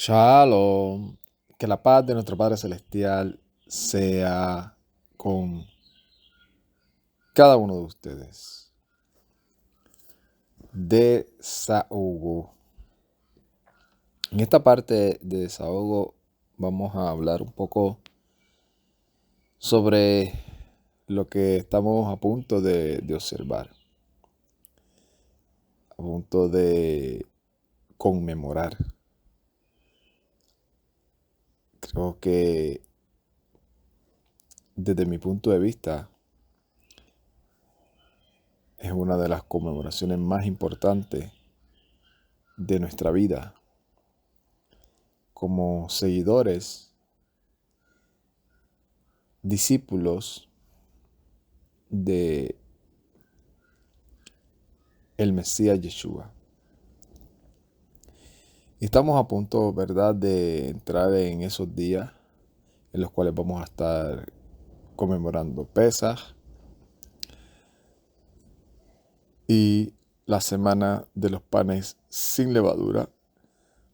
Shalom, que la paz de nuestro Padre Celestial sea con cada uno de ustedes. Desahogo. En esta parte de desahogo vamos a hablar un poco sobre lo que estamos a punto de observar, a punto de conmemorar. Creo que desde mi punto de vista es una de las conmemoraciones más importantes de nuestra vida como seguidores, discípulos de el Mesías Yeshua. Y estamos a punto, ¿verdad?, de entrar en esos días en los cuales vamos a estar conmemorando Pesaj y la semana de los panes sin levadura,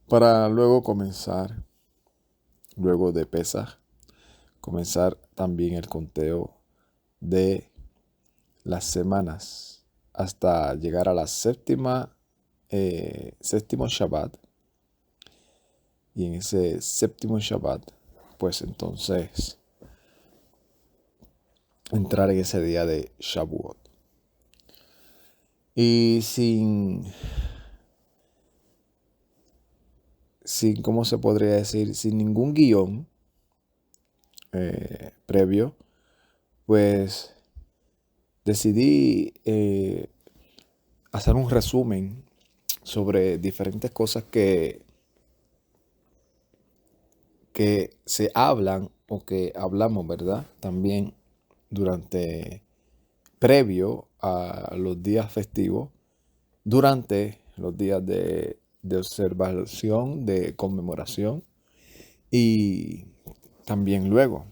para luego comenzar, luego de Pesaj, comenzar también el conteo de las semanas hasta llegar a la séptimo Shabbat. Y en ese séptimo Shabbat, pues entonces entrar en ese día de Shavuot. Y ¿cómo se podría decir? Sin ningún guión previo, pues decidí hacer un resumen sobre diferentes cosas que se hablan o que hablamos, ¿verdad? También previo a los días festivos, durante los días de observación, de conmemoración y también luego.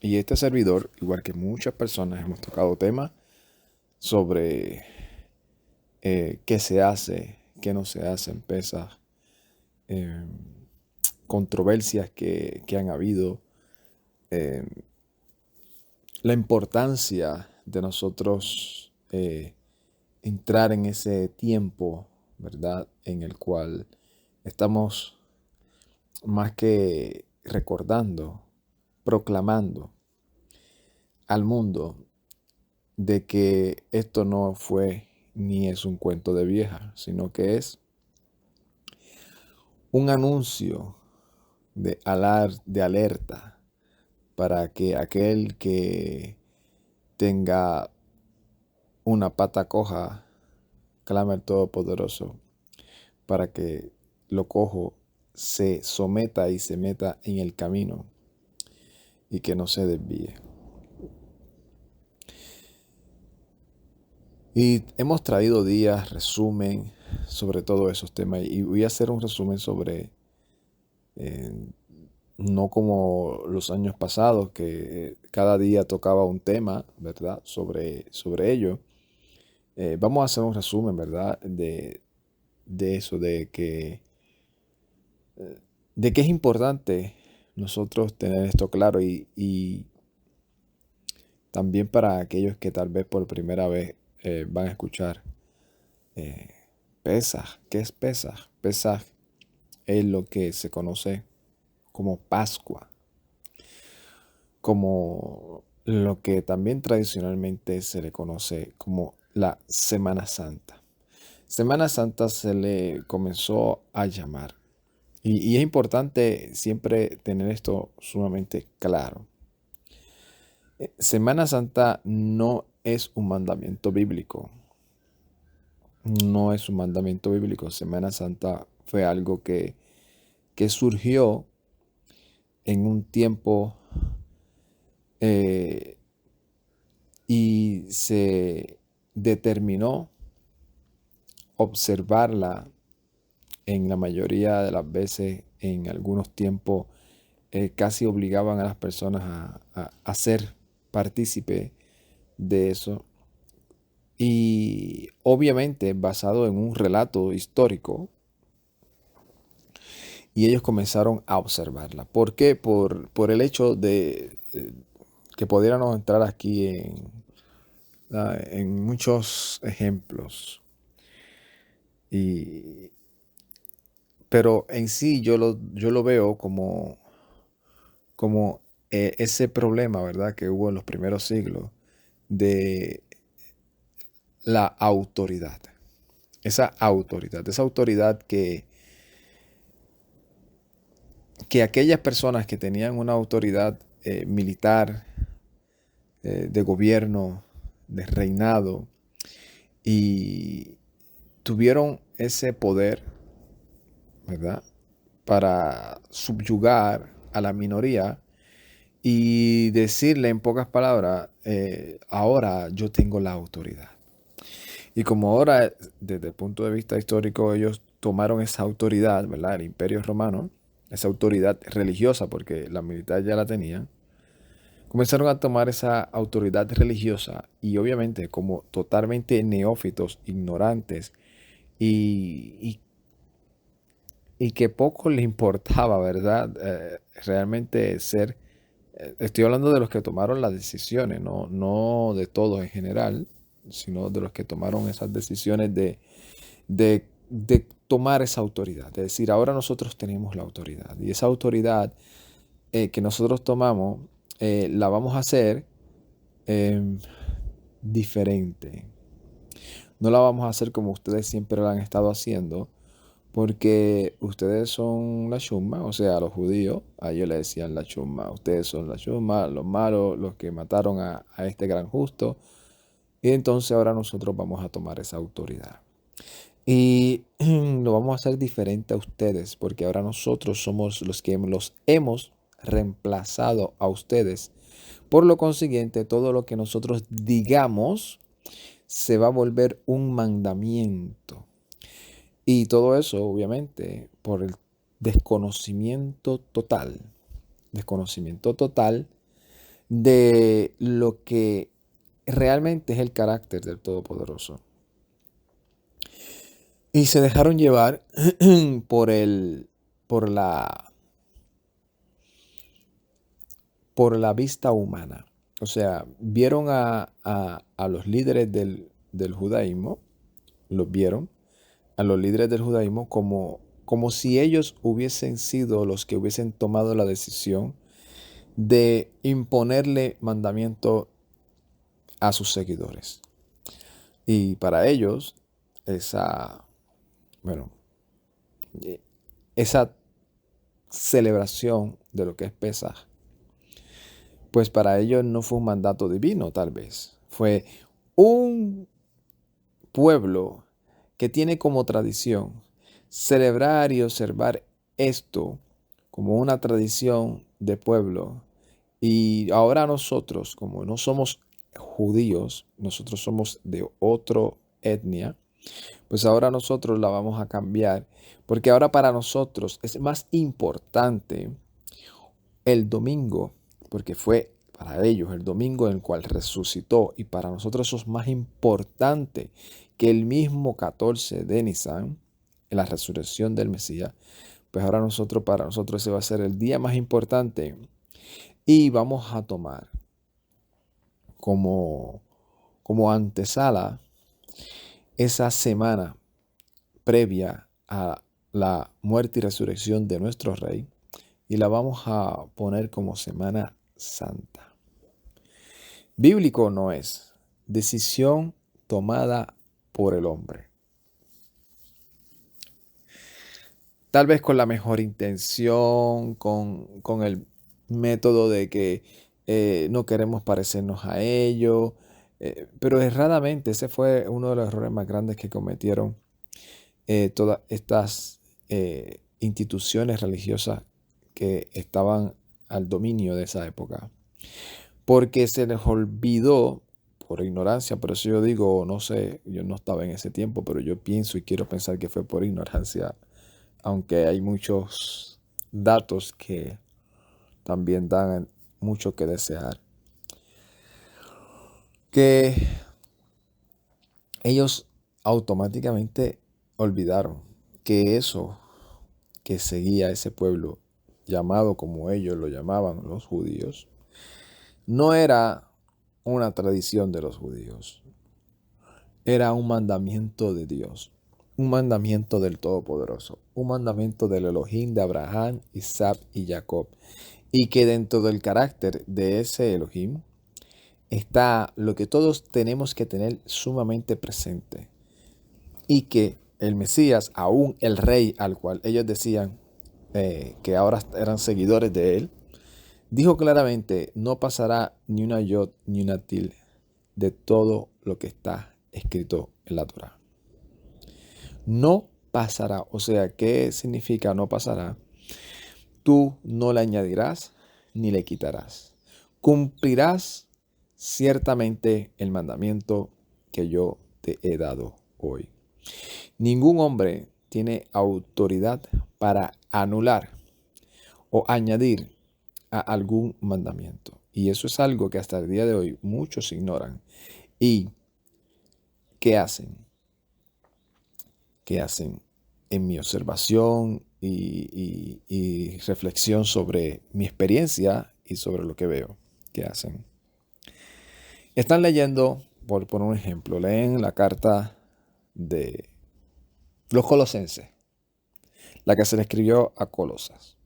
Y este servidor, igual que muchas personas, hemos tocado temas sobre qué se hace, qué no se hace en Pesaj, controversias que han habido, la importancia de nosotros entrar en ese tiempo, ¿verdad?, en el cual estamos más que recordando, proclamando al mundo de que esto no fue ni es un cuento de vieja, sino que es un anuncio de alerta para que aquel que tenga una pata coja clame al Todopoderoso, para que lo cojo se someta y se meta en el camino y que no se desvíe. Y hemos traído días, resumen sobre todos esos temas. Y voy a hacer un resumen sobre, no como los años pasados, que cada día tocaba un tema, ¿verdad?, sobre ello. Vamos a hacer un resumen, ¿verdad?, de eso, de que es importante nosotros tener esto claro y también para aquellos que tal vez por primera vez van a escuchar Pesaj. ¿Qué es Pesaj? Pesaj es lo que se conoce como Pascua, como lo que también tradicionalmente se le conoce como la Semana Santa. Semana Santa se le comenzó a llamar. Y es importante siempre tener esto sumamente claro. Semana Santa no es un mandamiento bíblico. No es un mandamiento bíblico. Semana Santa fue algo que surgió en un tiempo y se determinó observarla en la mayoría de las veces, en algunos tiempos, casi obligaban a las personas a ser partícipe de eso. Y obviamente basado en un relato histórico y ellos comenzaron a observarla. ¿Por qué? Por el hecho de que pudiéramos entrar aquí en muchos ejemplos. Y, pero en sí yo lo veo como ese problema, ¿verdad? Que hubo en los primeros siglos de la autoridad. Esa autoridad que aquellas personas que tenían una autoridad militar, de gobierno, de reinado, y tuvieron ese poder, ¿verdad? Para subyugar a la minoría y decirle en pocas palabras, ahora yo tengo la autoridad. Y como ahora, desde el punto de vista histórico, ellos tomaron esa autoridad, ¿verdad? El Imperio Romano, esa autoridad religiosa, porque la militar ya la tenían, comenzaron a tomar esa autoridad religiosa y obviamente como totalmente neófitos, ignorantes y, y que poco les importaba, ¿verdad? Realmente ser, estoy hablando de los que tomaron las decisiones, no de todos en general, sino de los que tomaron esas decisiones de tomar esa autoridad, de decir, ahora nosotros tenemos la autoridad y esa autoridad que nosotros tomamos la vamos a hacer em, diferente. No la vamos a hacer como ustedes siempre la han estado haciendo, porque ustedes son la chusma, o sea, los judíos, a ellos le decían la chusma, ustedes son la chusma, los malos, los que mataron a este gran justo, y entonces ahora nosotros vamos a tomar esa autoridad. Y lo vamos a hacer diferente a ustedes, porque ahora nosotros somos los que los hemos reemplazado a ustedes. Por lo consiguiente, todo lo que nosotros digamos se va a volver un mandamiento. Y todo eso, obviamente, por el desconocimiento total de lo que realmente es el carácter del Todopoderoso. Y se dejaron llevar por el, por la, por la vista humana. O sea, vieron a los líderes del judaísmo, los vieron a los líderes del judaísmo como si ellos hubiesen sido los que hubiesen tomado la decisión de imponerle mandamiento a sus seguidores. Y para ellos, esa, bueno, esa celebración de lo que es Pesaj, pues para ellos no fue un mandato divino, tal vez. Fue un pueblo que tiene como tradición celebrar y observar esto como una tradición de pueblo. Y ahora nosotros, como no somos judíos, nosotros somos de otra etnia, pues ahora nosotros la vamos a cambiar, porque ahora para nosotros es más importante el domingo, porque fue para ellos el domingo en el cual resucitó, y para nosotros eso es más importante que el mismo 14 de Nisan, en la resurrección del Mesías. Pues ahora para nosotros ese va a ser el día más importante y vamos a tomar como antesala esa semana previa a la muerte y resurrección de nuestro Rey y la vamos a poner como Semana Santa. Bíblico no es, decisión tomada por el hombre. Tal vez con la mejor intención, con el método de que no queremos parecernos a ellos, pero erradamente ese fue uno de los errores más grandes que cometieron todas estas instituciones religiosas que estaban al dominio de esa época, porque se les olvidó por ignorancia. Por eso yo digo, no sé, yo no estaba en ese tiempo, pero yo pienso y quiero pensar que fue por ignorancia, aunque hay muchos datos que también dan mucho que desear, que ellos automáticamente olvidaron que eso que seguía ese pueblo llamado como ellos lo llamaban los judíos, no era una tradición de los judíos, era un mandamiento de Dios, un mandamiento del Todopoderoso, un mandamiento del Elohim de Abraham, Isaac y Jacob, y que dentro del carácter de ese Elohim está lo que todos tenemos que tener sumamente presente, y que el Mesías, aún el rey al cual ellos decían que ahora eran seguidores de él, dijo claramente: no pasará ni una yod ni una tilde de todo lo que está escrito en la Torá. No pasará. O sea, ¿qué significa no pasará? Tú no le añadirás ni le quitarás. Cumplirás ciertamente el mandamiento que yo te he dado hoy. Ningún hombre tiene autoridad para anular o añadir a algún mandamiento. Y eso es algo que hasta el día de hoy muchos ignoran. ¿Y qué hacen? ¿Qué hacen? En mi observación y reflexión sobre mi experiencia y sobre lo que veo. ¿Qué hacen? Están leyendo, por un ejemplo, leen la carta de los Colosenses, la que se le escribió a Colosas.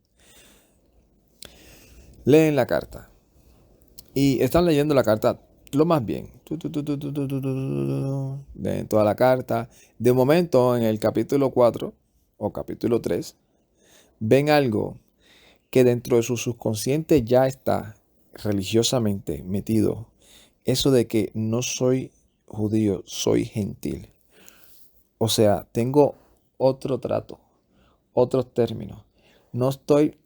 Leen la carta y están leyendo la carta lo más bien. Leen toda la carta. De momento, en el capítulo 4 o capítulo 3, ven algo que dentro de su subconsciente ya está religiosamente metido. Eso de que no soy judío, soy gentil. O sea, tengo otro trato, otros términos. No estoy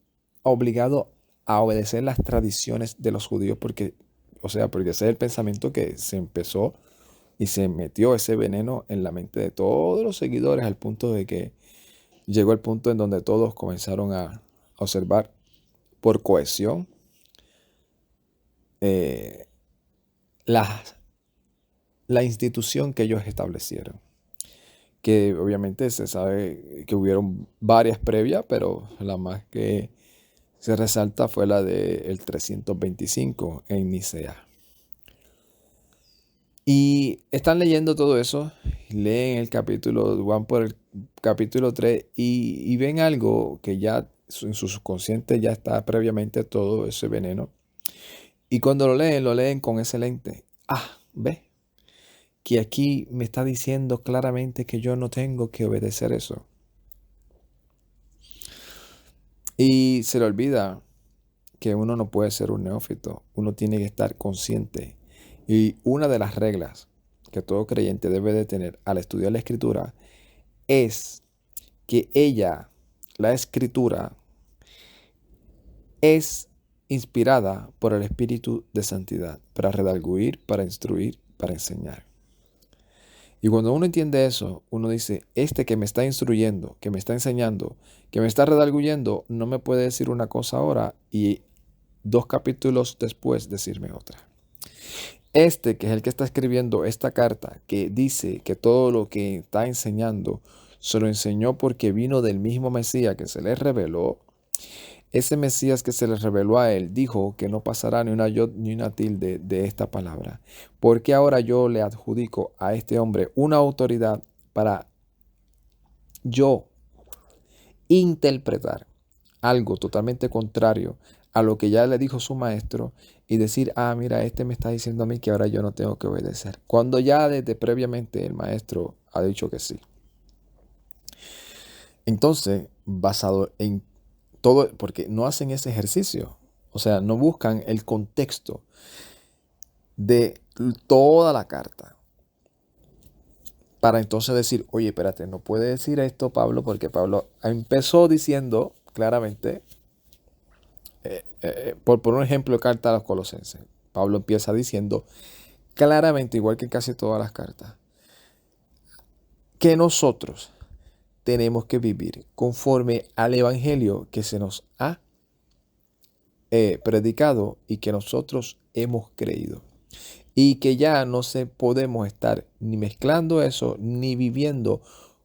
obligado a obedecer las tradiciones de los judíos porque ese es el pensamiento que se empezó y se metió ese veneno en la mente de todos los seguidores, al punto de que llegó el punto en donde todos comenzaron a observar por cohesión la institución que ellos establecieron. Que obviamente se sabe que hubieron varias previas, pero la más que se resalta fue la del 325 en Nicea. Y están leyendo todo eso, leen el capítulo, van por el capítulo 3 y ven algo que ya en su subconsciente ya está previamente todo ese veneno. Y cuando lo leen con ese lente. Ve, que aquí me está diciendo claramente que yo no tengo que obedecer eso. Y se le olvida que uno no puede ser un neófito, uno tiene que estar consciente. Y una de las reglas que todo creyente debe de tener al estudiar la Escritura es que la Escritura, es inspirada por el Espíritu de Santidad para redarguir, para instruir, para enseñar. Y cuando uno entiende eso, uno dice: este que me está instruyendo, que me está enseñando, que me está redarguyendo, no me puede decir una cosa ahora y 2 capítulos después decirme otra. Este que es el que está escribiendo esta carta, que dice que todo lo que está enseñando se lo enseñó porque vino del mismo Mesías que se le reveló. Ese Mesías que se le reveló a él dijo que no pasará ni una yod ni una tilde de esta palabra. Porque ahora yo le adjudico a este hombre una autoridad para yo interpretar algo totalmente contrario a lo que ya le dijo su maestro y decir: mira, este me está diciendo a mí que ahora yo no tengo que obedecer, cuando ya desde previamente el maestro ha dicho que sí. Entonces, basado en todo, porque no hacen ese ejercicio, o sea, no buscan el contexto de toda la carta para entonces decir: oye, espérate, no puede decir esto Pablo, porque Pablo empezó diciendo claramente, por un ejemplo, carta a los Colosenses. Pablo empieza diciendo claramente, igual que en casi todas las cartas, que nosotros tenemos que vivir conforme al evangelio que se nos ha predicado y que nosotros hemos creído. Y que ya no podemos estar ni mezclando eso, ni viviendo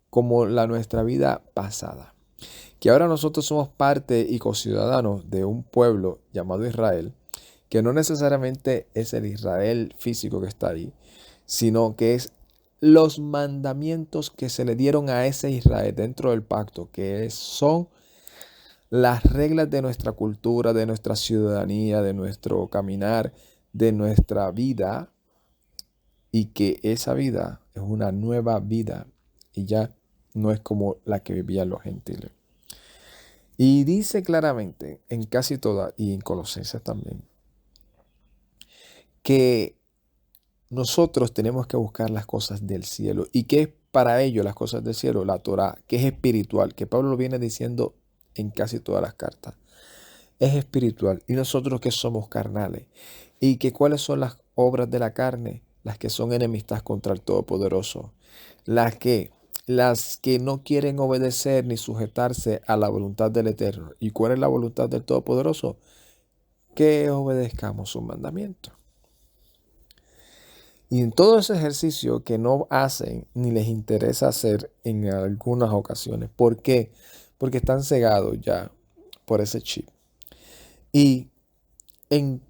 como nuestra vida pasada. que ahora nosotros somos parte y conciudadanos de un pueblo llamado Israel, que no necesariamente es el Israel físico que está ahí, sino que es los mandamientos que se le dieron a ese Israel dentro del pacto, que son las reglas de nuestra cultura, de nuestra ciudadanía, de nuestro caminar, de nuestra vida, y que esa vida es una nueva vida y ya no es como la que vivían los gentiles. Y dice claramente en casi todas, y en Colosenses también, que nosotros tenemos que buscar las cosas del cielo. ¿Y qué es para ello las cosas del cielo? La Torá, que es espiritual, que Pablo lo viene diciendo en casi todas las cartas. Es espiritual. Y nosotros que somos carnales. ¿Y que cuáles son las obras de la carne? Las que son enemistad contra el Todopoderoso. Las que no quieren obedecer ni sujetarse a la voluntad del Eterno. ¿Y cuál es la voluntad del Todopoderoso? Que obedezcamos sus mandamientos. Y en todo ese ejercicio que no hacen ni les interesa hacer en algunas ocasiones. ¿Por qué? Porque están cegados ya por ese chip. Y en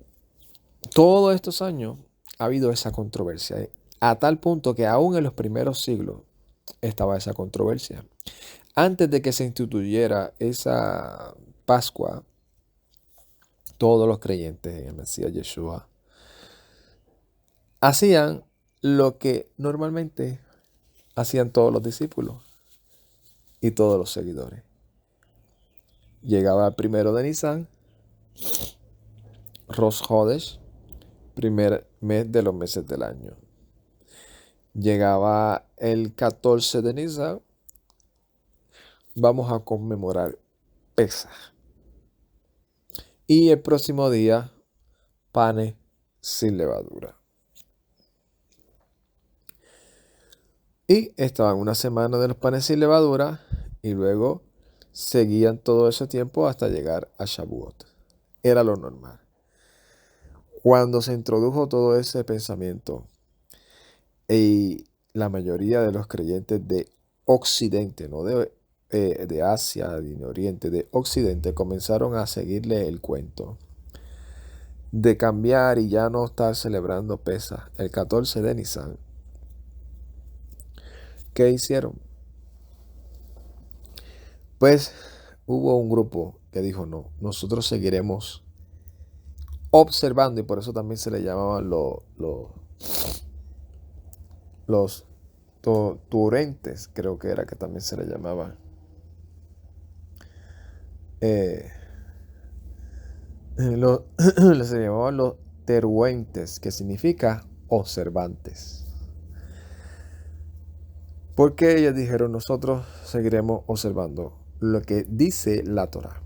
todos estos años ha habido esa controversia. A tal punto que aún en los primeros siglos estaba esa controversia. Antes de que se instituyera esa Pascua, todos los creyentes en el Mesías Yeshua hacían lo que normalmente hacían todos los discípulos y todos los seguidores. Llegaba el 1 de Nisan, Rosh Hodesh, primer mes de los meses del año. Llegaba el 14 de Nisan, vamos a conmemorar Pesaj. Y el próximo día, panes sin levadura. Y estaban una semana de los panes sin levadura y luego seguían todo ese tiempo hasta llegar a Shavuot. Era lo normal. Cuando se introdujo todo ese pensamiento y la mayoría de los creyentes de Occidente, no de Asia, de Oriente, de Occidente, comenzaron a seguirle el cuento de cambiar y ya no estar celebrando Pesaj el 14 de Nisan. ¿Qué hicieron? Pues hubo un grupo que dijo, no, nosotros seguiremos observando, y por eso también se le llamaban los turentes, creo que era que también se le llamaba. Se llamaban los teruentes, que significa observantes. Porque ellos dijeron, nosotros seguiremos observando lo que dice la Torá.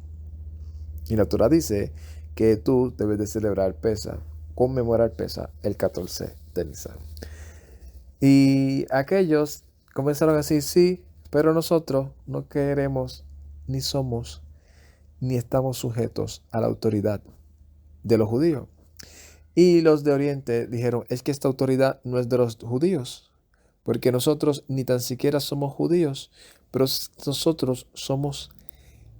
Y la Torá dice que tú debes de celebrar Pesaj, conmemorar Pesaj el 14 de Nisan. Y aquellos comenzaron a decir, sí, pero nosotros no queremos, ni somos, ni estamos sujetos a la autoridad de los judíos. Y los de Oriente dijeron, es que esta autoridad no es de los judíos, porque nosotros ni tan siquiera somos judíos, pero nosotros somos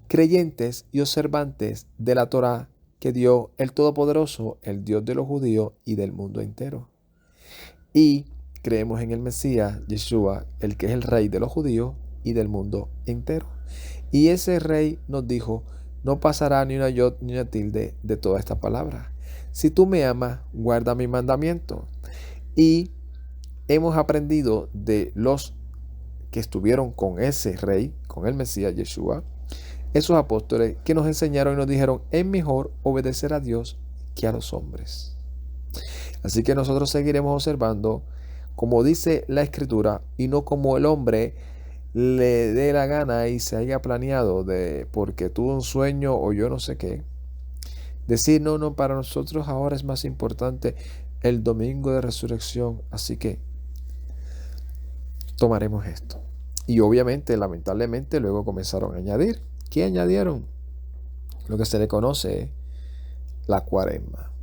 creyentes y observantes de la Torá que dio el Todopoderoso, el Dios de los judíos y del mundo entero. Y creemos en el Mesías, Yeshua, el que es el rey de los judíos y del mundo entero. Y ese rey nos dijo, no pasará ni una yod ni una tilde de toda esta palabra. Si tú me amas, guarda mi mandamiento. Y hemos aprendido de los que estuvieron con ese rey, con el Mesías Yeshua, esos apóstoles que nos enseñaron y nos dijeron, es mejor obedecer a Dios que a los hombres. Así que nosotros seguiremos observando como dice la Escritura y no como el hombre le dé la gana y se haya planeado porque tuvo un sueño o yo no sé qué. Decir, no, para nosotros ahora es más importante el domingo de resurrección, así que tomaremos esto. Y obviamente, lamentablemente, luego comenzaron a añadir. ¿Qué añadieron? Lo que se le conoce la cuaresma.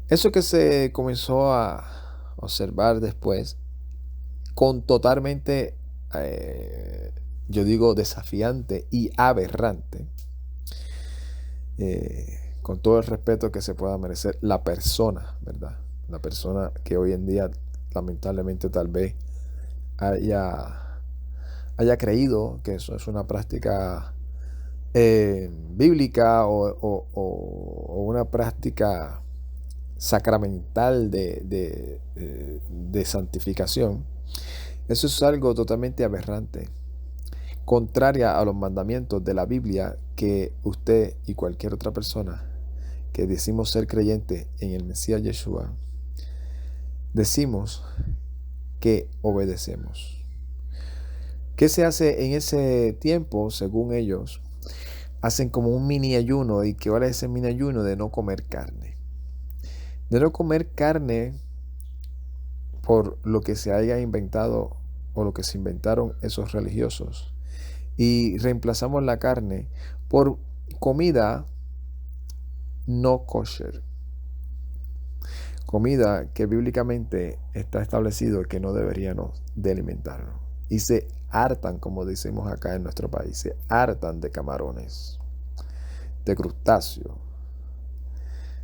Eso que se comenzó a observar después, con totalmente yo digo desafiante y aberrante, con todo el respeto que se pueda merecer la persona, ¿verdad? La persona que hoy en día lamentablemente tal vez haya creído que eso es una práctica bíblica o una práctica sacramental de santificación. Eso es algo totalmente aberrante, contraria a los mandamientos de la Biblia, que usted y cualquier otra persona que decimos ser creyente en el Mesías Yeshua, decimos que obedecemos. ¿Qué se hace en ese tiempo? Según ellos, hacen como un mini ayuno. ¿Y qué vale ese mini ayuno? De no comer carne. De no comer carne por lo que se haya inventado o lo que se inventaron esos religiosos. Y reemplazamos la carne por comida no kosher. Comida que bíblicamente está establecido que no deberíamos de alimentarnos. Y se hartan, como decimos acá en nuestro país, se hartan de camarones, de crustáceos,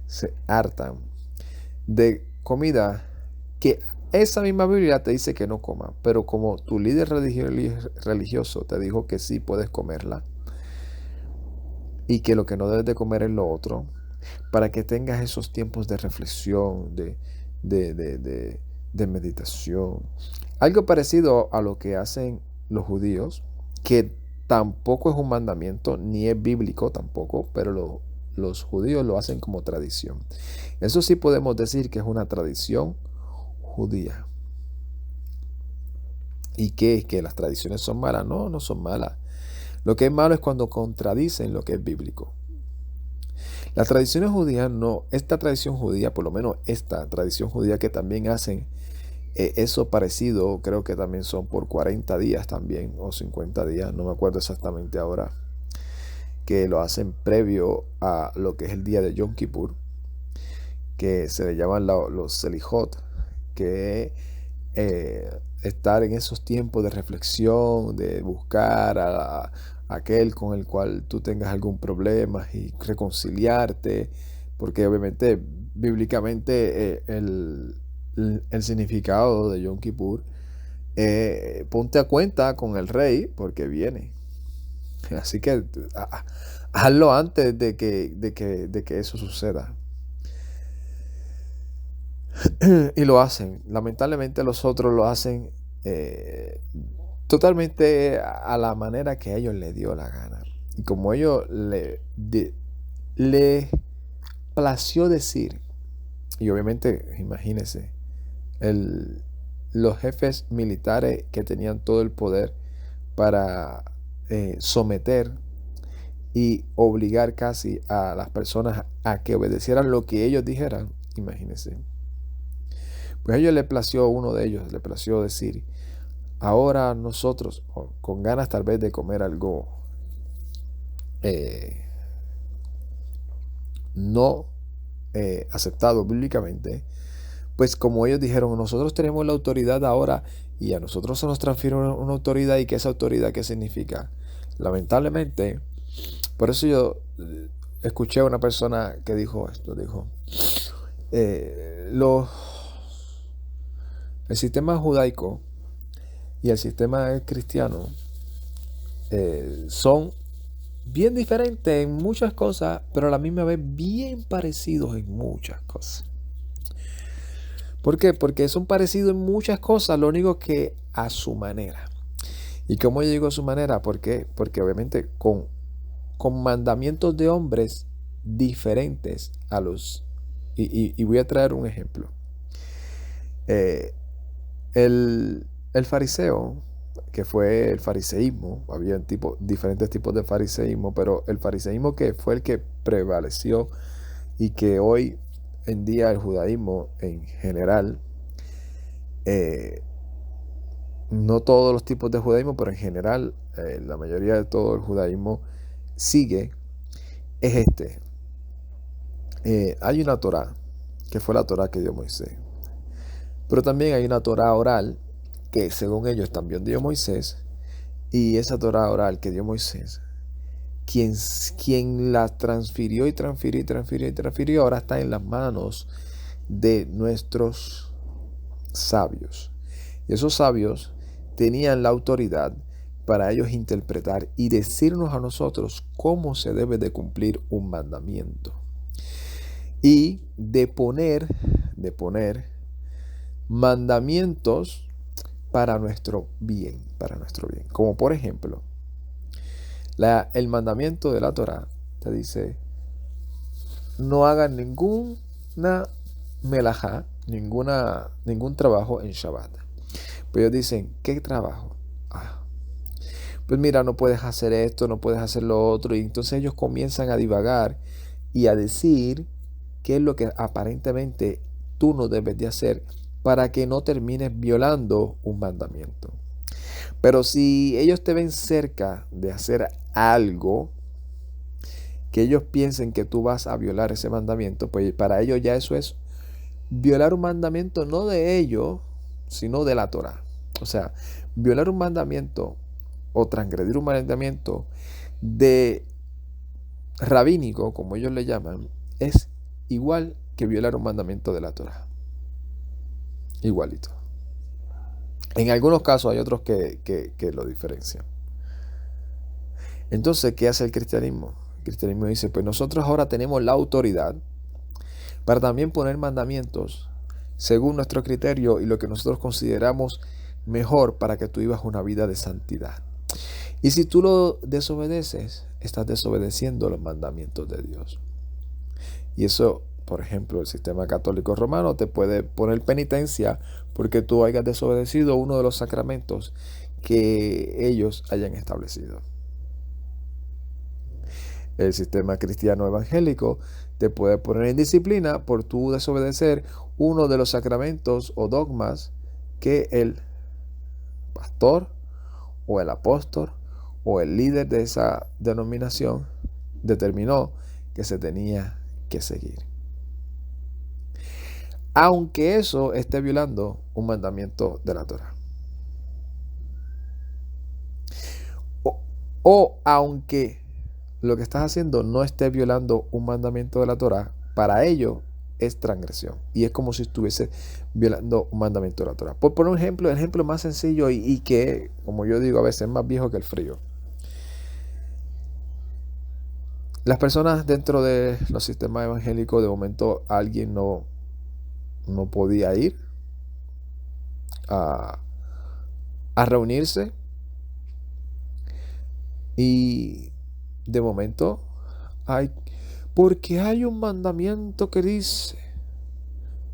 se hartan de comida que esa misma Biblia te dice que no coma, pero como tu líder religioso te dijo que sí puedes comerla y que lo que no debes de comer es lo otro, para que tengas esos tiempos de reflexión, de meditación. Algo parecido a lo que hacen los judíos, que tampoco es un mandamiento, ni es bíblico tampoco, pero los judíos lo hacen como tradición. Eso sí podemos decir que es una tradición judía. ¿Y qué es? ¿Que las tradiciones son malas? No, no son malas. Lo que es malo es cuando contradicen lo que es bíblico. Las tradiciones judías no, esta tradición judía, por lo menos esta tradición judía que también hacen eso parecido, creo que también son por 40 días también, o 50 días, no me acuerdo exactamente ahora, que lo hacen previo a lo que es el día de Yom Kippur, que se le llaman los Selijot, que estar en esos tiempos de reflexión, de buscar a aquel con el cual tú tengas algún problema y reconciliarte, porque obviamente bíblicamente el significado de Yom Kippur, ponte a cuenta con el rey porque viene. Así que hazlo antes de que eso suceda. Y lo hacen. Lamentablemente los otros lo hacen totalmente a la manera que a ellos les dio la gana. Y como a ellos le plació decir, y obviamente imagínense, los jefes militares que tenían todo el poder para someter y obligar casi a las personas a que obedecieran lo que ellos dijeran, imagínense. Pues a ellos uno de ellos le plació decir, ahora nosotros, con ganas tal vez de comer algo no aceptado bíblicamente, pues como ellos dijeron, nosotros tenemos la autoridad ahora y a nosotros se nos transfiere una autoridad. ¿Y qué esa autoridad qué significa? Lamentablemente, por eso yo escuché a una persona que dijo esto, dijo, el sistema judaico y el sistema cristiano son bien diferentes en muchas cosas, pero a la misma vez bien parecidos en muchas cosas. ¿Por qué? Porque son parecidos en muchas cosas, lo único que a su manera. ¿Y cómo yo digo a su manera? ¿Por qué? Porque obviamente con mandamientos de hombres diferentes a los... Y voy a traer un ejemplo. El fariseo, que fue el fariseísmo, había diferentes tipos de fariseísmo, pero el fariseísmo que fue el que prevaleció y que hoy en día el judaísmo en general, no todos los tipos de judaísmo, pero en general la mayoría de todo el judaísmo sigue, es este. Hay una Torá, que fue la Torá que dio Moisés, pero también hay una Torá oral que según ellos también dio Moisés, Y esa Torá oral que dio Moisés, quien la transfirió y transfirió y transfirió y transfirió, ahora está en las manos de nuestros sabios. Y esos sabios tenían la autoridad para ellos interpretar y decirnos a nosotros cómo se debe de cumplir un mandamiento. Y de poner mandamientos para nuestro bien, Como por ejemplo, el mandamiento de la Torá te dice, no hagan ninguna melajá, ningún trabajo en Shabbat. Pues ellos dicen, ¿qué trabajo? Pues mira, no puedes hacer esto, no puedes hacer lo otro. Y entonces ellos comienzan a divagar y a decir qué es lo que aparentemente tú no debes de hacer para que no termines violando un mandamiento. Pero si ellos te ven cerca de hacer algo que ellos piensen que tú vas a violar ese mandamiento, pues para ellos ya eso es violar un mandamiento no de ellos, sino de la Torá. O sea, violar un mandamiento o transgredir un mandamiento de rabínico, como ellos le llaman, es igual que violar un mandamiento de la Torá. Igualito. En algunos casos hay otros que lo diferencian. Entonces, ¿qué hace el cristianismo? El cristianismo dice, pues nosotros ahora tenemos la autoridad para también poner mandamientos según nuestro criterio y lo que nosotros consideramos mejor para que tú vivas una vida de santidad. Y si tú lo desobedeces, estás desobedeciendo los mandamientos de Dios. Y eso, por ejemplo, el sistema católico romano te puede poner penitencia porque tú hayas desobedecido uno de los sacramentos que ellos hayan establecido. El sistema cristiano evangélico te puede poner en disciplina por tú desobedecer uno de los sacramentos o dogmas que el pastor o el apóstol o el líder de esa denominación determinó que se tenía que seguir. Aunque eso esté violando un mandamiento de la Torá. O aunque lo que estás haciendo no esté violando un mandamiento de la Torá, para ello es transgresión. Y es como si estuviese violando un mandamiento de la Torá. Por poner un ejemplo, el ejemplo más sencillo y que, como yo digo a veces, es más viejo que el frío. Las personas dentro de los sistemas evangélicos, de momento alguien no podía ir a reunirse y de momento porque hay un mandamiento que dice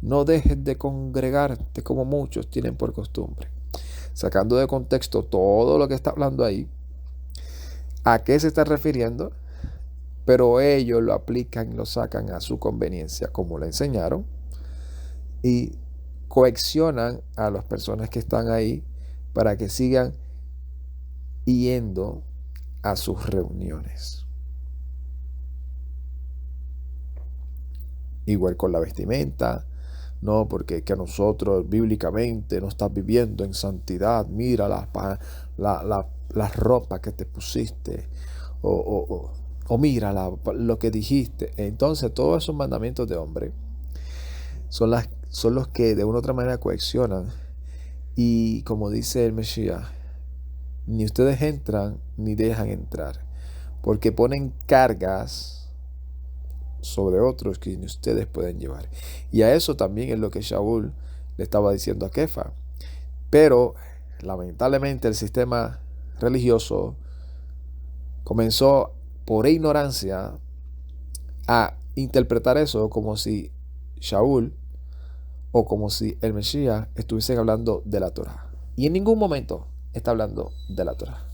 no dejes de congregarte como muchos tienen por costumbre, sacando de contexto todo lo que está hablando ahí, a qué se está refiriendo, pero ellos lo aplican, lo sacan a su conveniencia como le enseñaron y coaccionan a las personas que están ahí para que sigan yendo a sus reuniones. Igual con la vestimenta, no, porque que nosotros bíblicamente no estás viviendo en santidad, mira las ropas que te pusiste, o mira lo que dijiste. Entonces todos esos mandamientos de hombre son los que de una u otra manera coaccionan. Y como dice el Mesías, ni ustedes entran ni dejan entrar, porque ponen cargas sobre otros que ni ustedes pueden llevar. Y a eso también es lo que Shaul le estaba diciendo a Kefa. Pero lamentablemente el sistema religioso comenzó por ignorancia a interpretar eso como si Shaul o como si el Mesías estuviesen hablando de la Torá. Y en ningún momento está hablando de la Torá.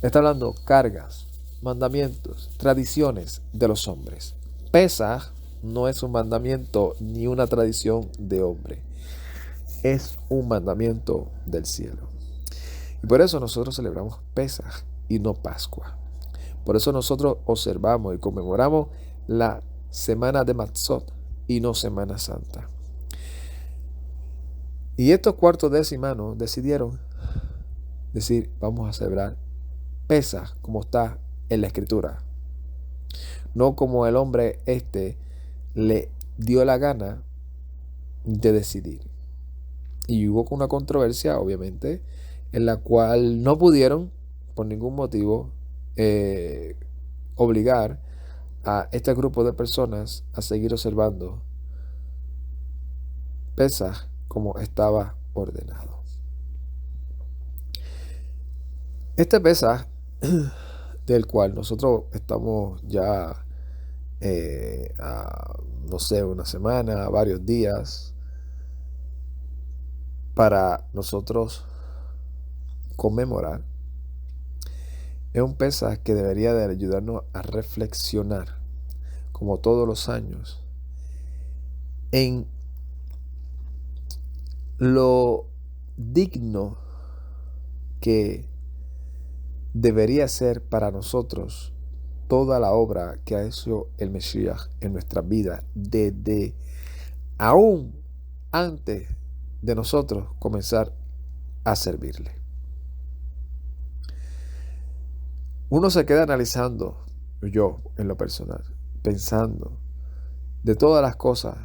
Está hablando cargas, mandamientos, tradiciones de los hombres. Pesaj no es un mandamiento ni una tradición de hombre. Es un mandamiento del cielo. Y por eso nosotros celebramos Pesaj y no Pascua. Por eso nosotros observamos y conmemoramos la semana de Matzot y no Semana Santa. Y estos cuartos decimanos decidieron decir, vamos a celebrar Pesaj como está en la Escritura. No como el hombre le dio la gana de decidir. Y hubo una controversia, obviamente, en la cual no pudieron, por ningún motivo, obligar a este grupo de personas a seguir observando Pesaj como estaba ordenado. Este Pesaj, del cual nosotros estamos ya, no sé, una semana, varios días, para nosotros conmemorar, es un Pesaj que debería de ayudarnos a reflexionar, como todos los años, en lo digno que debería ser para nosotros toda la obra que ha hecho el Mesías en nuestras vidas, desde aún antes de nosotros comenzar a servirle. Uno se queda analizando, yo en lo personal, pensando de todas las cosas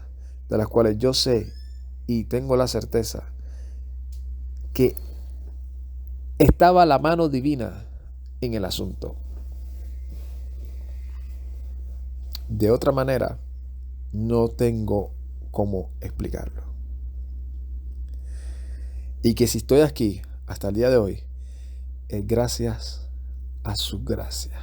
de las cuales yo sé y tengo la certeza que estaba la mano divina en el asunto. De otra manera, no tengo cómo explicarlo. Y que si estoy aquí hasta el día de hoy, es gracias a su gracia.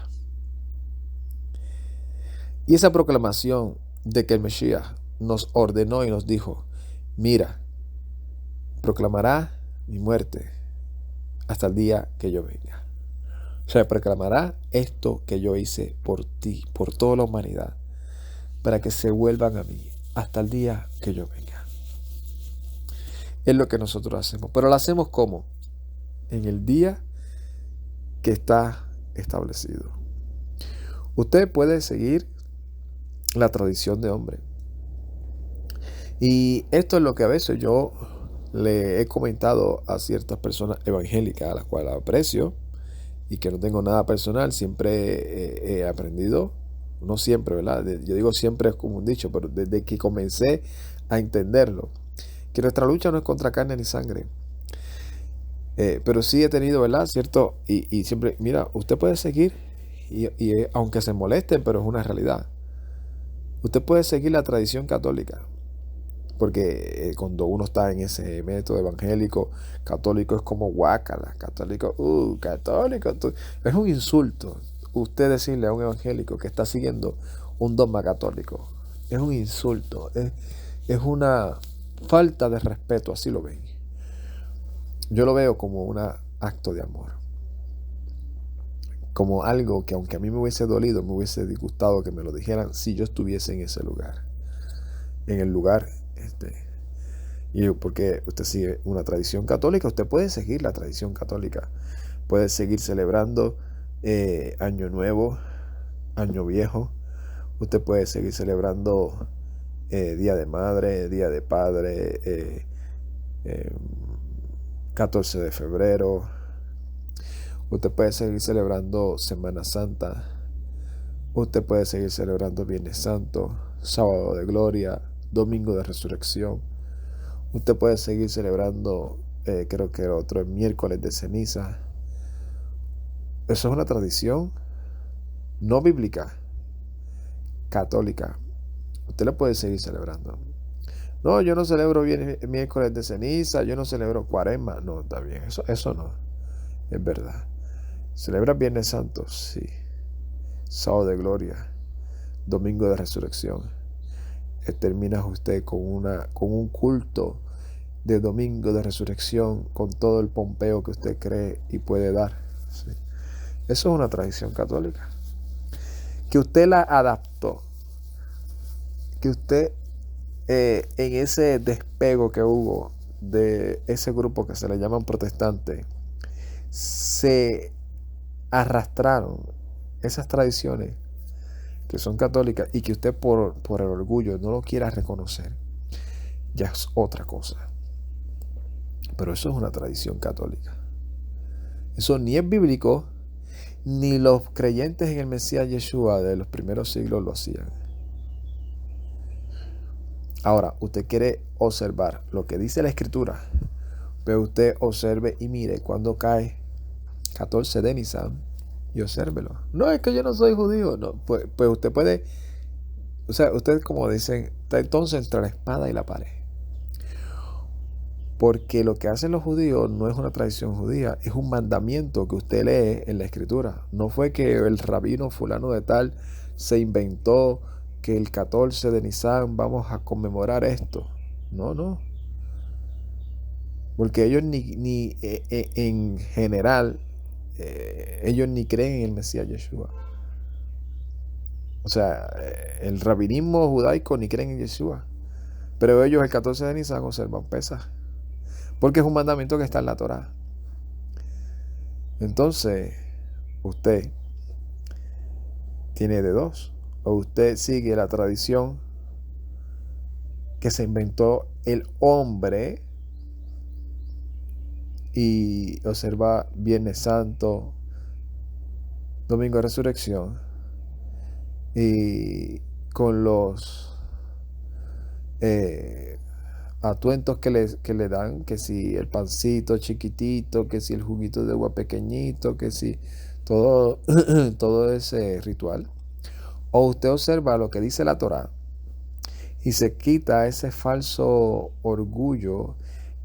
Y esa proclamación de que el Mesías nos ordenó y nos dijo, mira, proclamará mi muerte hasta el día que yo venga. O sea, proclamará esto que yo hice por ti, por toda la humanidad, para que se vuelvan a mí hasta el día que yo venga. Es lo que nosotros hacemos. Pero lo hacemos ¿cómo? En el día que está establecido. Usted puede seguir la tradición de hombre. Y esto es lo que a veces yo le he comentado a ciertas personas evangélicas, a las cuales aprecio y que no tengo nada personal. Siempre he aprendido, no siempre, ¿verdad? Yo digo siempre es como un dicho, pero desde que comencé a entenderlo, que nuestra lucha no es contra carne ni sangre. Pero sí he tenido, ¿verdad? Cierto, y siempre, mira, usted puede seguir, y aunque se molesten, pero es una realidad. Usted puede seguir la tradición católica, porque cuando uno está en ese método evangélico, católico es como guácala, católico, católico, es un insulto. Usted decirle a un evangélico que está siguiendo un dogma católico, es un insulto, es una falta de respeto, así lo ven. Yo lo veo como un acto de amor, como algo que aunque a mí me hubiese dolido, me hubiese disgustado que me lo dijeran si yo estuviese en ese lugar, en el lugar y porque usted sigue una tradición católica, usted puede seguir la tradición católica, puede seguir celebrando Año Nuevo, Año Viejo, usted puede seguir celebrando Día de Madre, Día de Padre, 14 de febrero, usted puede seguir celebrando Semana Santa, usted puede seguir celebrando Viernes Santo, Sábado de Gloria, Domingo de Resurrección. Usted puede seguir celebrando, creo que otro miércoles de ceniza. Eso es una tradición no bíblica, católica. Usted la puede seguir celebrando. No, yo no celebro miércoles de ceniza, yo no celebro Cuaresma. No, está bien, eso no, es verdad. Celebra Viernes Santo, sí. Sábado de Gloria, Domingo de Resurrección. Termina usted con un culto de Domingo de Resurrección con todo el pompeo que usted cree y puede dar. ¿Sí? Eso es una tradición católica. Que usted la adaptó. Que usted en ese despego que hubo de ese grupo que se le llaman protestantes, se arrastraron esas tradiciones que son católicas y que usted por el orgullo no lo quiera reconocer, ya es otra cosa. Pero eso es una tradición católica. Eso ni es bíblico, ni los creyentes en el Mesías Yeshua de los primeros siglos lo hacían. Ahora, usted quiere observar lo que dice la Escritura, pero usted observe y mire cuando cae 14 de Nisan y obsérvelo. No, es que yo no soy judío. No, pues usted puede, o sea, usted, como dicen, está entonces entre la espada y la pared. Porque lo que hacen los judíos no es una tradición judía, es un mandamiento que usted lee en la Escritura. No fue que el rabino fulano de tal se inventó que el 14 de Nisan vamos a conmemorar esto. No, no. Porque ellos en general, ellos ni creen en el Mesías Yeshua. O sea, el rabinismo judaico ni creen en Yeshua. Pero ellos el 14 de Nisan observan Pesaj. Porque es un mandamiento que está en la Torá. Entonces, usted tiene de dos. O usted sigue la tradición que se inventó el hombre y observa Viernes Santo, Domingo de Resurrección, y con los atuentos que le dan, que si el pancito chiquitito, que si el juguito de agua pequeñito, que si todo, todo ese ritual. O usted observa lo que dice la Torá y se quita ese falso orgullo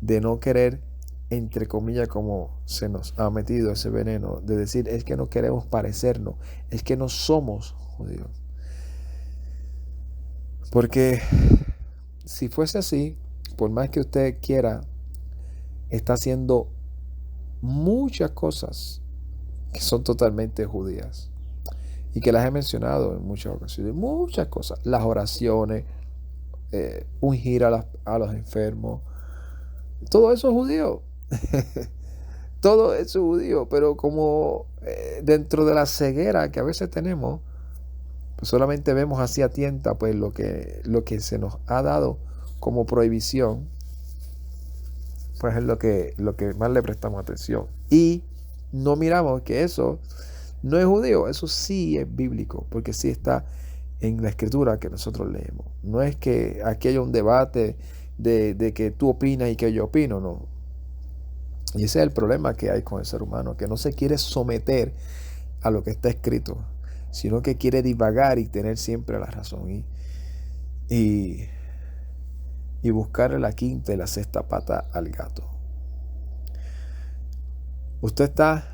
de no querer, entre comillas, como se nos ha metido ese veneno, de decir, es que no queremos parecernos, es que no somos judíos. Porque si fuese así, por más que usted quiera, está haciendo muchas cosas que son totalmente judías y que las he mencionado en muchas ocasiones. Muchas cosas, las oraciones, ungir a los enfermos, todo eso es judío. Todo eso es judío, pero como dentro de la ceguera que a veces tenemos, pues solamente vemos así a tienta pues lo que se nos ha dado como prohibición, pues es lo que más le prestamos atención. Y no miramos que eso no es judío, eso sí es bíblico, porque sí está en la Escritura que nosotros leemos. No es que aquí haya un debate de que tú opinas y que yo opino, no. Y ese es el problema que hay con el ser humano, que no se quiere someter a lo que está escrito, sino que quiere divagar y tener siempre la razón y buscarle la quinta y la sexta pata al gato. Usted está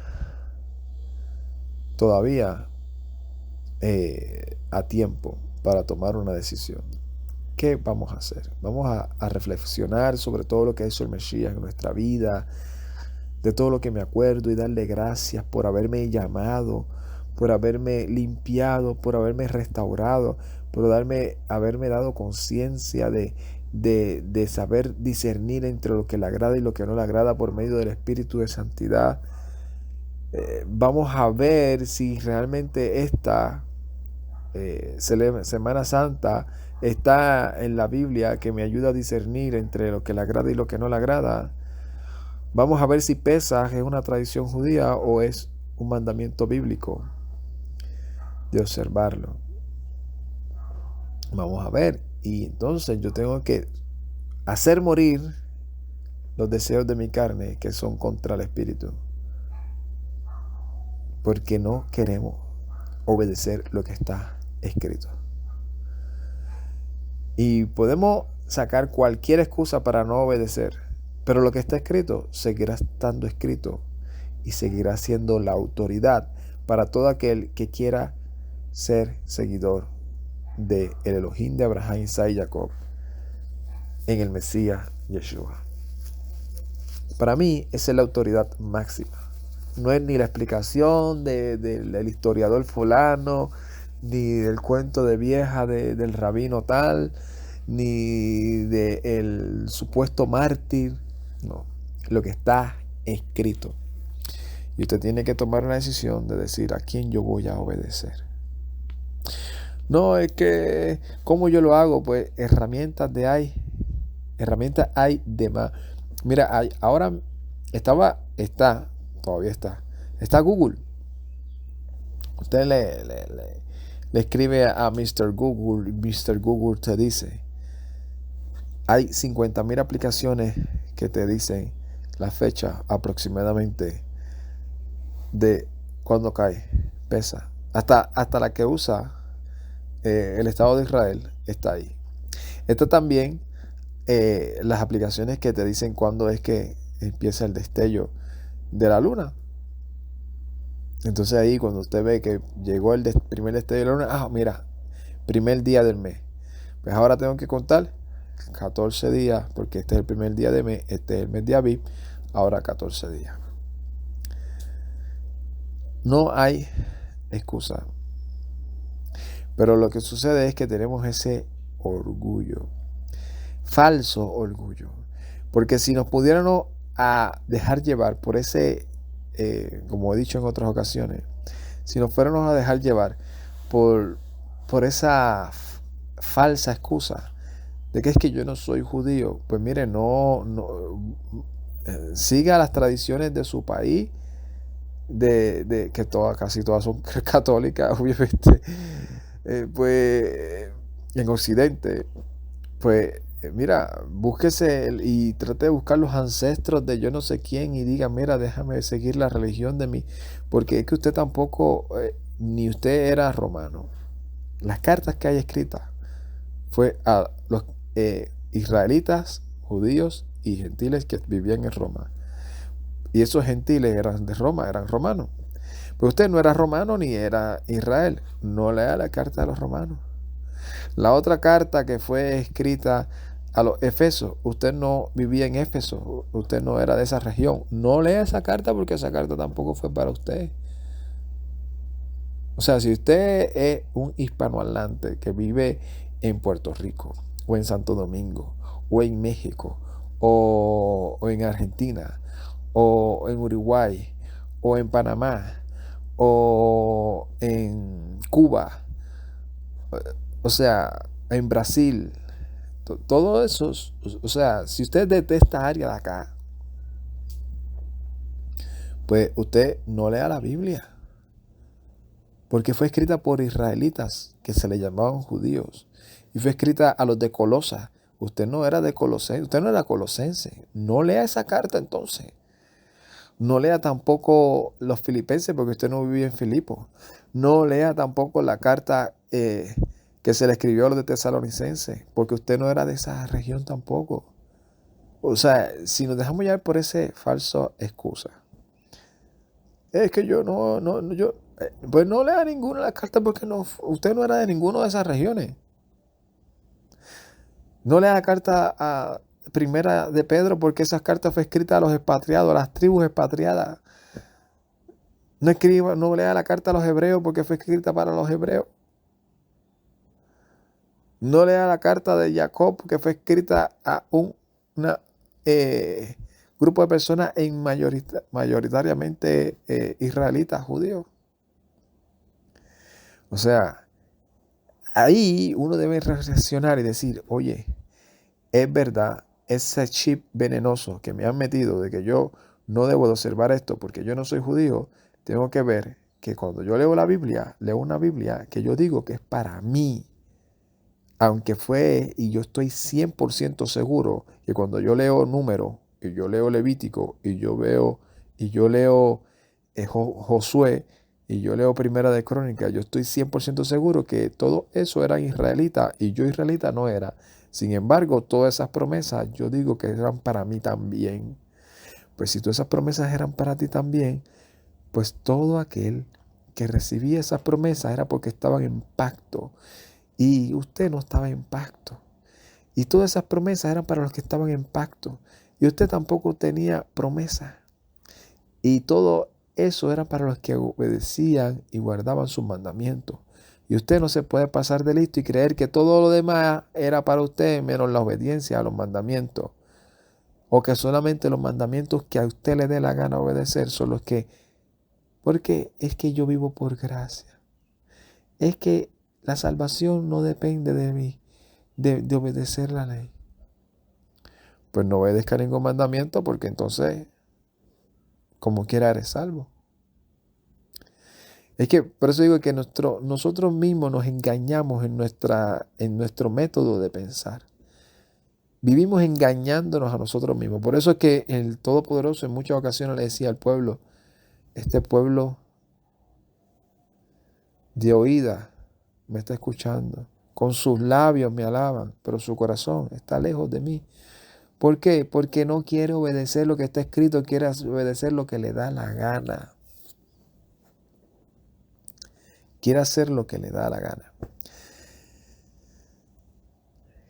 todavía a tiempo para tomar una decisión. ¿Qué vamos a hacer? Vamos a reflexionar sobre todo lo que ha hecho el Mesías en nuestra vida, de todo lo que me acuerdo, y darle gracias por haberme llamado, por haberme limpiado, por haberme restaurado, por haberme dado conciencia de saber discernir entre lo que le agrada y lo que no le agrada por medio del Espíritu de Santidad. Vamos a ver si realmente esta Semana Santa está en la Biblia, que me ayuda a discernir entre lo que le agrada y lo que no le agrada. Vamos a ver si Pesaj es una tradición judía o es un mandamiento bíblico de observarlo. Vamos a ver. Y entonces yo tengo que hacer morir los deseos de mi carne que son contra el Espíritu, porque no queremos obedecer lo que está escrito. Y podemos sacar cualquier excusa para no obedecer, pero lo que está escrito seguirá estando escrito y seguirá siendo la autoridad para todo aquel que quiera ser seguidor de el Elohim de Abraham, Isaac y Jacob en el Mesías Yeshua. Para mí esa es la autoridad máxima. No es ni la explicación del historiador fulano, ni del cuento de vieja del rabino tal, ni del supuesto mártir. No, lo que está escrito. Y usted tiene que tomar una decisión de decir a quién yo voy a obedecer. No, es que, ¿cómo yo lo hago? Pues herramientas hay de más. Mira, todavía está Está Google. Usted le escribe a Mr. Google y Mr. Google te dice. Hay 50,000 aplicaciones que te dicen la fecha aproximadamente de cuando cae, pesa. Hasta la que usa el Estado de Israel está ahí. Está también las aplicaciones que te dicen cuándo es que empieza el destello de la luna. Entonces ahí cuando usted ve que llegó el primer destello de la luna, mira, primer día del mes. Pues ahora tengo que contar 14 días, porque este es el primer día de mes, este es el mes de Aviv, ahora 14 días. No hay excusa. Pero lo que sucede es que tenemos ese orgullo, falso orgullo. Porque si nos pudiéramos a dejar llevar por ese, como he dicho en otras ocasiones, si nos fuéramos a dejar llevar por esa falsa excusa de que es que yo no soy judío, pues mire, siga las tradiciones de su país, de que casi todas son católicas, obviamente, pues en Occidente, pues mira, búsquese y trate de buscar los ancestros de yo no sé quién y diga, mira, déjame seguir la religión de mí, porque es que usted tampoco, ni usted era romano. Las cartas que hay escritas fue a los israelitas, judíos y gentiles que vivían en Roma. Y esos gentiles eran de Roma, eran romanos. Pero usted no era romano ni era Israel. No lea la carta de los romanos. La otra carta que fue escrita a los Efesos, usted no vivía en Éfeso, usted no era de esa región. No lea esa carta porque esa carta tampoco fue para usted. O sea, si usted es un hispanohablante que vive en Puerto Rico, o en Santo Domingo, o en México, o en Argentina, o en Uruguay, o en Panamá, o en Cuba, o sea, en Brasil, todo eso, o sea, si usted es de esta área de acá, pues usted no lea la Biblia, porque fue escrita por israelitas que se le llamaban judíos, y fue escrita a los de Colosa. Usted no era de Colosense, usted no era colosense. No lea esa carta entonces. No lea tampoco los filipenses porque usted no vivía en Filipos. No lea tampoco la carta que se le escribió a los de Tesalonicenses porque usted no era de esa región tampoco. O sea, si nos dejamos llevar por esa falsa excusa. Es que yo pues no lea ninguna de las cartas porque usted no era de ninguna de esas regiones. No lea la carta primera de Pedro porque esa carta fue escrita a los expatriados, a las tribus expatriadas. No lea la carta a los hebreos porque fue escrita para los hebreos. No lea la carta de Jacob porque fue escrita a un grupo de personas mayoritariamente israelitas, judíos. O sea, ahí uno debe reaccionar y decir, oye, es verdad, ese chip venenoso que me han metido de que yo no debo de observar esto porque yo no soy judío, tengo que ver que cuando yo leo la Biblia, leo una Biblia que yo digo que es para mí. Aunque y yo estoy 100% seguro que cuando yo leo Número, y yo leo Levítico, y yo leo Josué, y yo leo Primera de Crónica, yo estoy 100% seguro que todo eso era israelita y yo israelita no era. Sin embargo, todas esas promesas yo digo que eran para mí también. Pues si todas esas promesas eran para ti también, pues todo aquel que recibía esas promesas era porque estaban en pacto y usted no estaba en pacto. Y todas esas promesas eran para los que estaban en pacto y usted tampoco tenía promesa. Y todo eso era para los que obedecían y guardaban sus mandamientos. Y usted no se puede pasar de listo y creer que todo lo demás era para usted menos la obediencia a los mandamientos. O que solamente los mandamientos que a usted le dé la gana obedecer son los que... Porque es que yo vivo por gracia. Es que la salvación no depende de mí, de obedecer la ley. Pues no obedezca ningún mandamiento porque entonces, como quiera, eres salvo. Es que por eso digo que nosotros mismos nos engañamos en nuestro método de pensar. Vivimos engañándonos a nosotros mismos. Por eso es que el Todopoderoso en muchas ocasiones le decía al pueblo, este pueblo de oída me está escuchando. Con sus labios me alaban, pero su corazón está lejos de mí. ¿Por qué? Porque no quiere obedecer lo que está escrito, quiere obedecer lo que le da la gana. Quiere hacer lo que le da la gana.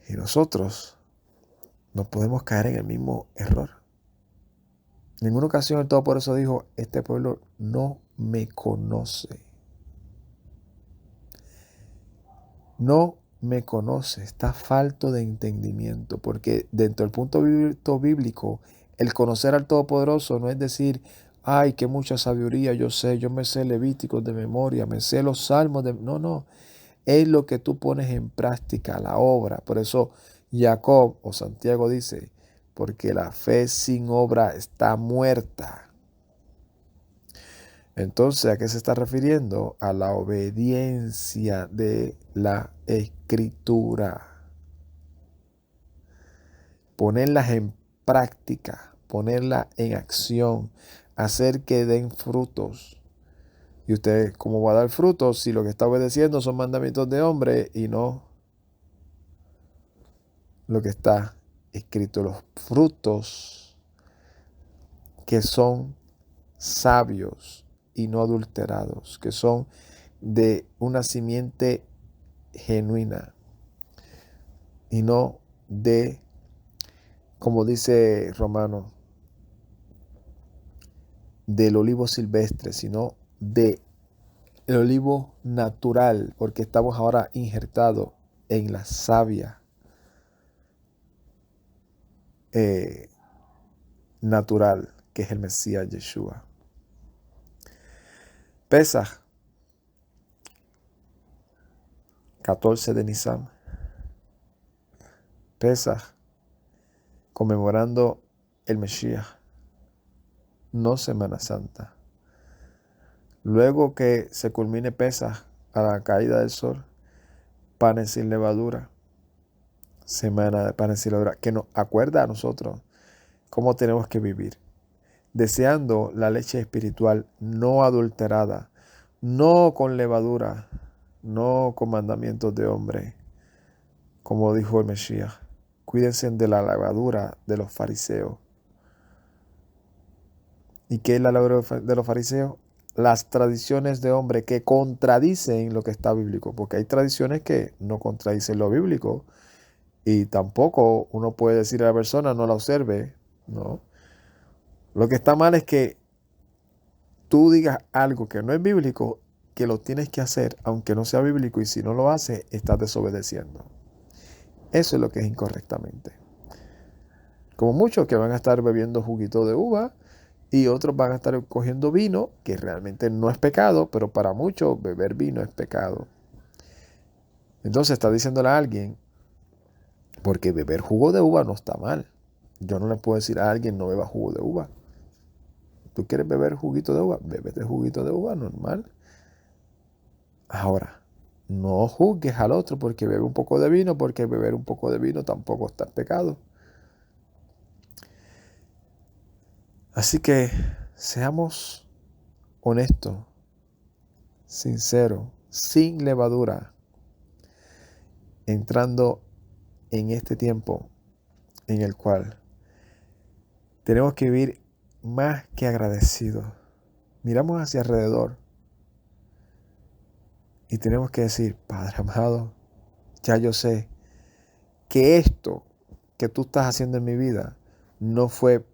Y nosotros no podemos caer en el mismo error. En ninguna ocasión el Todopoderoso dijo, este pueblo no me conoce. No me conoce, está falto de entendimiento, porque dentro del punto bíblico, el conocer al Todopoderoso no es decir, ay, qué mucha sabiduría yo sé, yo me sé Levíticos de memoria, me sé los salmos de... No, no, es lo que tú pones en práctica, la obra. Por eso Jacob o Santiago dice, porque la fe sin obra está muerta. Entonces, ¿a qué se está refiriendo? A la obediencia de la Escritura. Ponerlas en práctica, ponerlas en acción, hacer que den frutos. ¿Y usted cómo va a dar frutos si lo que está obedeciendo son mandamientos de hombre y no lo que está escrito? Los frutos que son sabios y no adulterados, que son de una simiente genuina y no de, como dice Romano, del olivo silvestre, sino de el olivo natural, porque estamos ahora injertados en la savia natural, que es el Mesías Yeshua. Pesaj, 14 de Nisan. Pesaj, conmemorando el Mesías, no Semana Santa. Luego que se culmine Pesaj, a la caída del sol, panes sin levadura, semana de panes sin levadura, que nos acuerda a nosotros cómo tenemos que vivir, deseando la leche espiritual no adulterada, no con levadura, no con mandamientos de hombre, como dijo el Mesías. Cuídense de la levadura de los fariseos. ¿Y qué es la levadura de los fariseos? Las tradiciones de hombre que contradicen lo que está bíblico, porque hay tradiciones que no contradicen lo bíblico y tampoco uno puede decir a la persona no la observe, no. Lo que está mal es que tú digas algo que no es bíblico, que lo tienes que hacer, aunque no sea bíblico, y si no lo haces, estás desobedeciendo. Eso es lo que es incorrectamente. Como muchos que van a estar bebiendo juguito de uva y otros van a estar cogiendo vino, que realmente no es pecado, pero para muchos beber vino es pecado. Entonces está diciéndole a alguien, porque beber jugo de uva no está mal. Yo no le puedo decir a alguien no beba jugo de uva. ¿Tú quieres beber juguito de uva? Bébete juguito de uva normal. Ahora, no juzgues al otro porque bebe un poco de vino, porque beber un poco de vino tampoco está en pecado. Así que seamos honestos, sinceros, sin levadura, entrando en este tiempo en el cual tenemos que vivir más que agradecidos. Miramos hacia alrededor y tenemos que decir, Padre amado, ya yo sé que esto que tú estás haciendo en mi vida no fue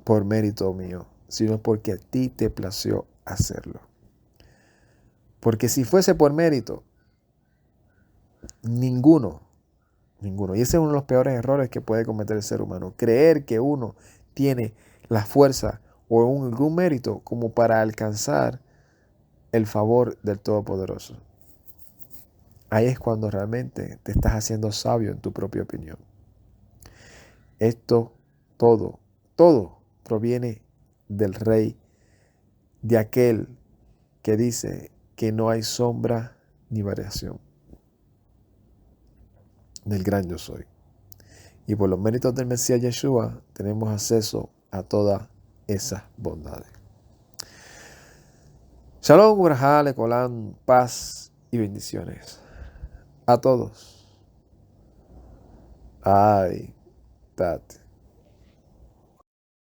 por mérito mío, sino porque a ti te plació hacerlo. Porque si fuese por mérito, ninguno. Y ese es uno de los peores errores que puede cometer el ser humano. Creer que uno tiene la fuerza o algún mérito como para alcanzar el favor del Todopoderoso. Ahí es cuando realmente te estás haciendo sabio en tu propia opinión. Esto, todo proviene del Rey, de aquel que dice que no hay sombra ni variación del gran yo soy. Y por los méritos del Mesías Yeshua tenemos acceso a todas esas bondades. Shalom, Urajá, Lecolán, paz y bendiciones a todos. Ay, Tat.